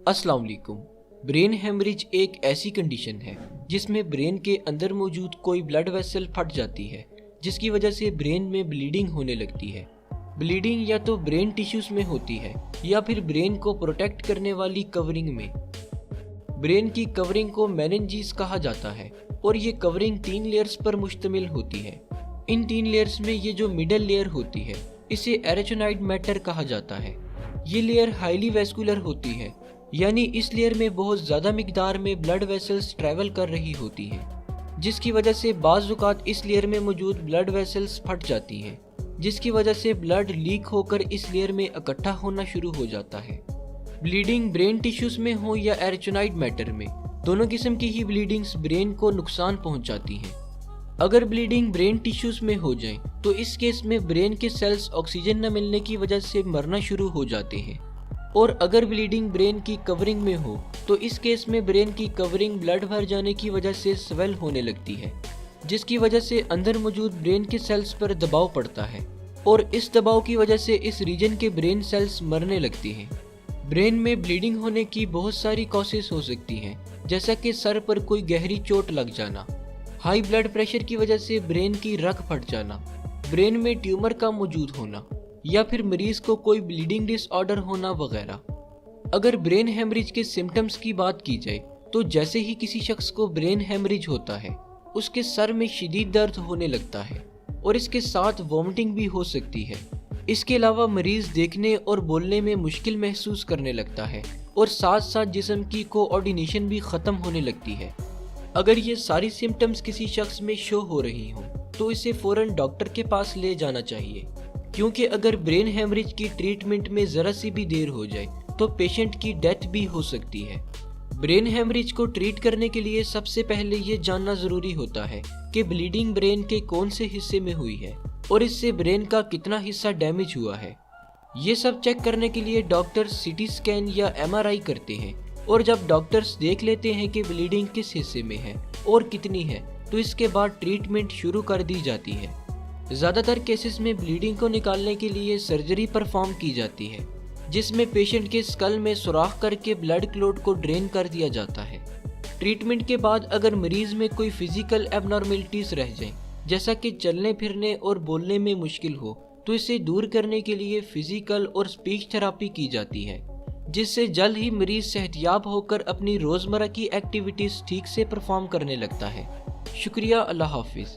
अस्सलाम वालेकुम। Brain haemorrhage एक ऐसी कंडीशन है जिसमें ब्रेन के अंदर मौजूद कोई ब्लड वेसल फट जाती है, जिसकी वजह से ब्रेन में ब्लीडिंग होने लगती है। ब्लीडिंग या तो ब्रेन टिश्यूज में होती है या फिर ब्रेन को प्रोटेक्ट करने वाली कवरिंग में। ब्रेन की कवरिंग को मेनिंजीज कहा जाता है और ये कवरिंग 3 लेयर्स पर मुश्तमिल होती है। इन 3 लेयर्स में ये जो मिडल लेयर होती है इसे एरेचोनाइड मैटर कहा जाता है। ये लेयर हाईली वेस्कुलर होती है, यानी इस लेयर में बहुत ज़्यादा मिकदार में ब्लड वेसल्स ट्रैवल कर रही होती हैं, जिसकी वजह से बाज़ औक़ात इस लेयर में मौजूद ब्लड वेसल्स फट जाती हैं, जिसकी वजह से ब्लड लीक होकर इस लेयर में इकट्ठा होना शुरू हो जाता है। ब्लीडिंग ब्रेन टिश्यूज़ में हो या एरेचोनाइड मैटर में, दोनों किस्म की ही ब्लीडिंग्स ब्रेन को नुकसान पहुँचाती हैं। अगर ब्लीडिंग ब्रेन टिश्यूज़ में हो जाए तो इस केस में ब्रेन के सेल्स ऑक्सीजन न मिलने की वजह से मरना शुरू हो जाते हैं। और अगर ब्लीडिंग ब्रेन की कवरिंग में हो तो इस केस में ब्रेन की कवरिंग ब्लड भर जाने की वजह से स्वेल होने लगती है, जिसकी वजह से अंदर मौजूद ब्रेन के सेल्स पर दबाव पड़ता है और इस दबाव की वजह से इस रीजन के ब्रेन सेल्स मरने लगती हैं। ब्रेन में ब्लीडिंग होने की बहुत सारी कॉसेस हो सकती हैं, जैसा कि सर पर कोई गहरी चोट लग जाना, हाई ब्लड प्रेशर की वजह से ब्रेन की रग फट जाना, ब्रेन में ट्यूमर का मौजूद होना या फिर मरीज को कोई ब्लीडिंग डिसऑर्डर होना वगैरह। अगर ब्रेन हेमरेज के सिम्टम्स की बात की जाए तो जैसे ही किसी शख्स को ब्रेन हेमरेज होता है उसके सर में शदीद दर्द होने लगता है और इसके साथ वॉमिटिंग भी हो सकती है। इसके अलावा मरीज देखने और बोलने में मुश्किल महसूस करने लगता है और साथ साथ जिस्म की कोऑर्डिनेशन भी ख़त्म होने लगती है। अगर ये सारी सिम्टम्स किसी शख्स में शो हो रही हों तो इसे फ़ौरन डॉक्टर के पास ले जाना चाहिए, क्योंकि अगर ब्रेन हेमरेज की ट्रीटमेंट में ज़रा सी भी देर हो जाए तो पेशेंट की डेथ भी हो सकती है। ब्रेन हेमरेज को ट्रीट करने के लिए सबसे पहले ये जानना ज़रूरी होता है कि ब्लीडिंग ब्रेन के कौन से हिस्से में हुई है और इससे ब्रेन का कितना हिस्सा डैमेज हुआ है। ये सब चेक करने के लिए डॉक्टर सीटी स्कैन या MRI करते हैं और जब डॉक्टर्स देख लेते हैं कि ब्लीडिंग किस हिस्से में है और कितनी है तो इसके बाद ट्रीटमेंट शुरू कर दी जाती है। ज़्यादातर केसेस में ब्लीडिंग को निकालने के लिए सर्जरी परफॉर्म की जाती है, जिसमें पेशेंट के स्कल में सुराख करके ब्लड क्लॉट को ड्रेन कर दिया जाता है। ट्रीटमेंट के बाद अगर मरीज में कोई फिजिकल एबनॉर्मेलिटीज रह जाएं, जैसा कि चलने फिरने और बोलने में मुश्किल हो, तो इसे दूर करने के लिए फिजिकल और स्पीच थेरापी की जाती है, जिससे जल्द ही मरीज सेहतयाब होकर अपनी रोज़मर्रा की एक्टिविटीज़ ठीक से परफॉर्म करने लगता है। शुक्रिया। अल्लाह हाफिज़।